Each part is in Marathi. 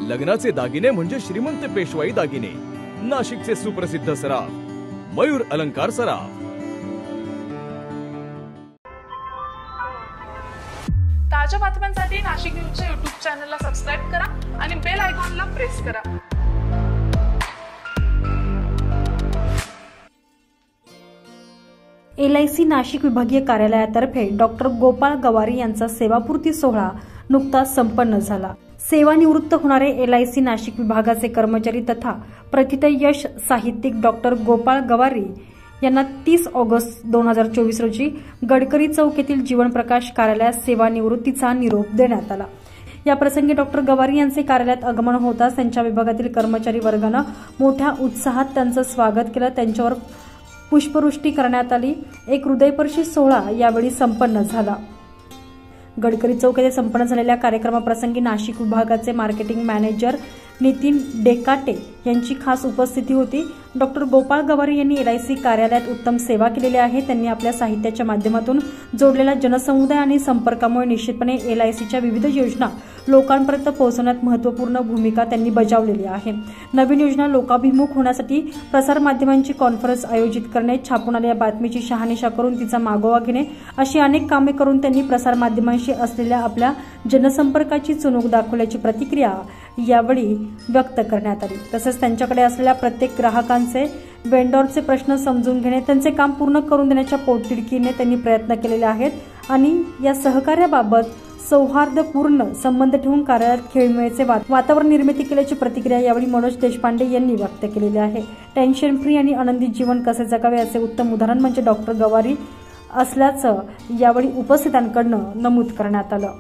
लग्नाचे दागिने म्हणजे श्रीमंत पेशवाई दागिने, नाशिकचे सुप्रसिद्ध सराफ मयूर अलंकार सराफ। ताज्या बातम्यांसाठी नाशिक न्यूजच्या YouTube चॅनलला सबस्क्राइब करा आणि बेल आयकॉनला प्रेस करा। LIC नाशिक विभागीय कार्यालयातर्फे डॉक्टर गोपाळ गवारी यांचा सेवापूर्ती सोहळा नुकताच संपन्न झाला। सेवानिवृत्त होणारे LIC नाशिक विभागाचे कर्मचारी तथा प्रथित यश साहित्यिक डॉक्टर गोपाळ गवारी यांना 30 ऑगस्ट 2024 रोजी गडकरी चौक येथील जीवनप्रकाश कार्यालयात सेवानिवृत्तीचा निरोप देण्यात आला। या प्रसंगी डॉक्टर गवारी यांचे कार्यालयात आगमन होताच त्यांच्या विभागातील कर्मचारी वर्गाने मोठ्या उत्साहात त्यांचे स्वागत केले। त्यांच्यावर पुष्पवृष्टी करण्यात आली। एक हृदयस्पर्शी सोहळा यावेळी संपन्न झाला। गडकरी चौक येथे संपन्न झालेल्या कार्यक्रमाप्रसंगी नाशिक विभागाचे मार्केटिंग मॅनेजर नितीन डेकाटे यांची खास उपस्थिती होती। डॉक्टर गोपाळ गवारी यांनी LIC कार्यालयात उत्तम सेवा केलेली आहे। त्यांनी आपल्या साहित्याच्या माध्यमातून जोडलेल्या जनसमुदाय आणि संपर्कामुळे निश्चितपणे LICच्या विविध योजना लोकांपर्यंत पोहोचवण्यात महत्त्वपूर्ण भूमिका त्यांनी बजावलेली आहे। नवीन योजना लोकाभिमुख होण्यासाठी प्रसार माध्यमांची कॉन्फरन्स आयोजित करणे, छापून आलेल्या बातमीची शहानिशा करून तिचा मागोवा घेणे अशी अनेक कामे करून त्यांनी प्रसार माध्यमांशी असलेल्या आपल्या जनसंपर्काची चुणूक दाखवल्याची प्रतिक्रिया यावेळी व्यक्त करण्यात आली। तसेच त्यांच्याकडे असलेल्या प्रत्येक ग्राहकांचे वेंडॉरचे प्रश्न समजून घेणे, त्यांचे काम पूर्ण करून देण्याच्या पोटतिडकीने त्यांनी प्रयत्न केलेले आहेत आणि या सहकार्याबाबत सौहार्दपूर्ण संबंध ठेवून कार्यालयात खेळमेळीचे वातावरण निर्मिती केल्याची प्रतिक्रिया यावेळी मनोज देशपांडे यांनी व्यक्त केलेली आहे। टेन्शन फ्री आणि आनंदी जीवन कसे जगावे याचे उत्तम उदाहरण म्हणजे डॉक्टर गवारी असल्याचं यावेळी उपस्थितांकडून नमूद करण्यात आलं।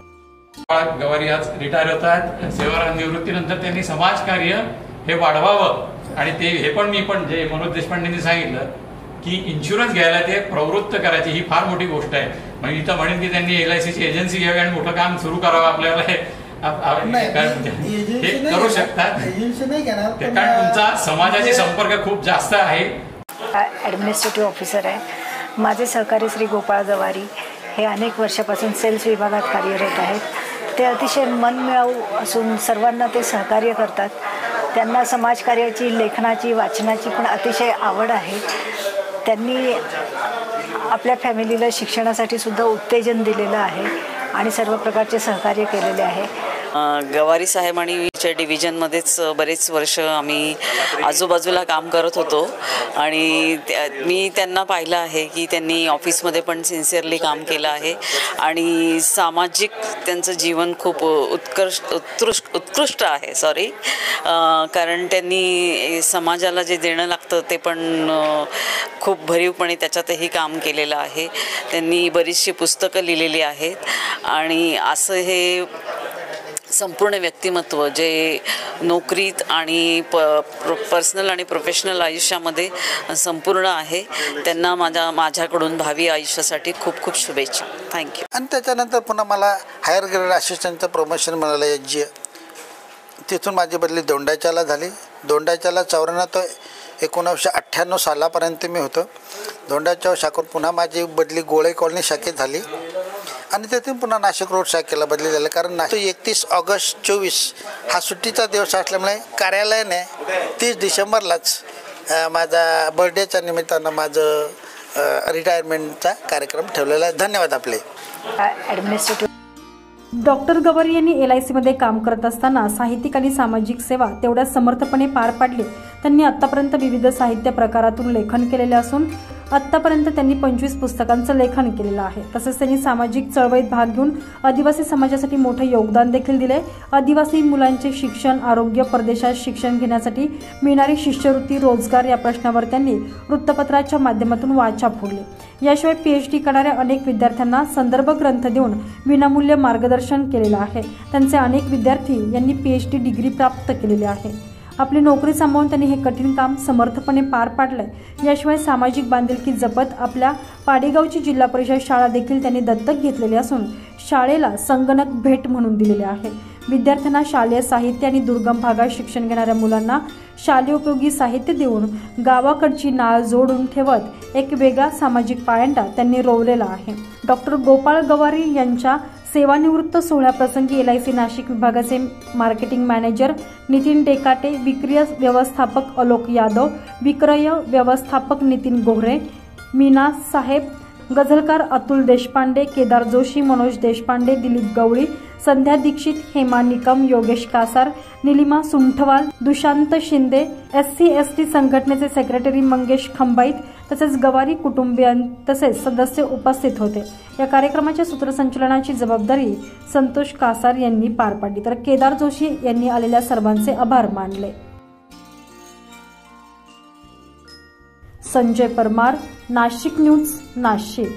गवारी आज रिटायर होत आहेत। सेवानिवृत्तीनंतर त्यांनी समाजकार्य हे वाढवावं आणि ते हे पण मी पण जे मनोज देशपांडेंनी सांगितलं की इन्शुरन्स घ्यायला ते प्रवृत्त करायची ही फार मोठी गोष्ट आहे। म्हणजे इथं म्हणेन की त्यांनी LICची एजन्सी घ्यावी आणि मोठं काम सुरू करावं आपल्याला हे करू शकतात, कारण तुमचा समाजाशी संपर्क खूप जास्त आहे। ॲडमिनिस्ट्रेटिव्ह ऑफिसर आहे। माझे सहकारी श्री गोपाळ गवारी हे अनेक वर्षापासून सेल्स विभागात कार्यरत आहेत। ते अतिशय मनमिळाऊ असून सर्वांना ते सहकार्य करतात। त्यांना समाजकार्याची, लेखनाची, वाचनाची पण अतिशय आवड आहे। त्यांनी आपल्या फॅमिलीला शिक्षणासाठी सुद्धा उत्तेजन दिलेलं आहे आणि सर्व प्रकारचे सहकार्य केलेले आहे। गवारी साहेब आणि डिव्हिजनमध्येच बरेच वर्ष आम्ही आजूबाजूला काम करत होतो आणि मी त्यांना पाहिलं आहे की त्यांनी ऑफिसमध्ये पण सिन्सिअरली काम केलं आहे आणि सामाजिक त्यांचं जीवन खूप उत्कृष्ट आहे। कारण त्यांनी समाजाला जे देणं लागतं ते पण खूप भरीवपणे त्याच्यातही काम केलेलं आहे। त्यांनी बरीचशी पुस्तकं लिहिलेली आहेत आणि असं हे संपूर्ण व्यक्तिमत्व जे नोकरीत आणि पर्सनल आणि प्रोफेशनल आयुष्यामध्ये संपूर्ण आहे, त्यांना माझ्याकडून भावी आयुष्यासाठी खूप खूप शुभेच्छा। थँक्यू। आणि त्याच्यानंतर पुन्हा मला हायर ग्रेड असिस्टंटचं प्रमोशन मिळालं HG। तिथून माझी बदली दोंडाच्याला झाली। दोंडाच्याला 94 ते 1998 सालापर्यंत मी होतो दोंडाच्या शाखेत। पुन्हा माझी बदली गोळे कॉलनी शाखेत झाली आणि तेथून पुन्हा नाशिक रोड शाखेला बदली झाली। कारण 31 ऑगस्ट 24 हा सुट्टीचा दिवस असल्यामुळे कार्यालयाने 30 डिसेंबरलाच माझा बर्थडेच्या निमित्तानं माझं रिटायरमेंटचा कार्यक्रम ठेवलेला आहे। धन्यवाद आपले। ॲडमिनिस्ट्रेटिव्ह डॉक्टर गवारी यांनी LICमध्ये काम करत असताना साहित्यिक आणि सामाजिक सेवा तेवढ्या समर्थपणे पार पाडली। त्यांनी आतापर्यंत विविध साहित्य प्रकारातून लेखन केलेले असून आतापर्यंत त्यांनी 25 पुस्तकांचं लेखन केलेलं आहे। तसेच त्यांनी सामाजिक चळवळीत भाग घेऊन आदिवासी समाजासाठी मोठे योगदान देखील दिले। आदिवासी मुलांचे शिक्षण, आरोग्य, परदेशात शिक्षण घेण्यासाठी मिळणारी शिष्यवृत्ती, रोजगार या प्रश्नावर त्यांनी वृत्तपत्राच्या माध्यमातून वाचा फोडली। याशिवाय PhD करणाऱ्या अनेक विद्यार्थ्यांना संदर्भ ग्रंथ देऊन विनामूल्य मार्गदर्शन केलेलं आहे। त्यांचे अनेक विद्यार्थी यांनी PhD डिग्री प्राप्त केलेली आहे। आपली नोकरी सांभाळून त्यांनी हे कठीण काम समर्थपणे पार पाडलंय। याशिवाय सामाजिक बांधिलकी जपत आपल्या पाडेगावची जिल्हा परिषद शाळा देखील त्यांनी दत्तक घेतलेली असून शाळेला संगणक भेट म्हणून दिलेले आहे। विद्यार्थ्यांना शालेय साहित्य आणि दुर्गम भागात शिक्षण घेणाऱ्या मुलांना शालेय उपयोगी साहित्य देऊन गावाकडची नाळ जोडून ठेवत एक वेगळा सामाजिक पायंडा त्यांनी रोवलेला आहे। डॉक्टर गोपाळ गवारी यांच्या सेवानिवृत्त सोहळ्याप्रसंगी LIC नाशिक विभागाचे मार्केटिंग मॅनेजर नितीन डेकाटे, विक्रिय व्यवस्थापक अलोक यादव, विक्रय व्यवस्थापक नितीन गोहरे, मीना साहेब, गझलकार अतुल देशपांडे, केदार जोशी, मनोज देशपांडे, दिलीप गवळी, संध्या दीक्षित, हेमा निकम, योगेश कासार, निलिमा सुंठवाल, दुशांत शिंदे, SC/ST संघटनेचे सेक्रेटरी मंगेश खंबाईत तसेच गवारी कुटुंबियां तसेच सदस्य उपस्थित होते। या कार्यक्रमाच्या सूत्रसंचालनाची जबाबदारी संतोष कासार यांनी पार पाडली, तर केदार जोशी यांनी आलेल्या सर्वांचे आभार मानले। संजय परमार, नाशिक न्यूज, नाशिक।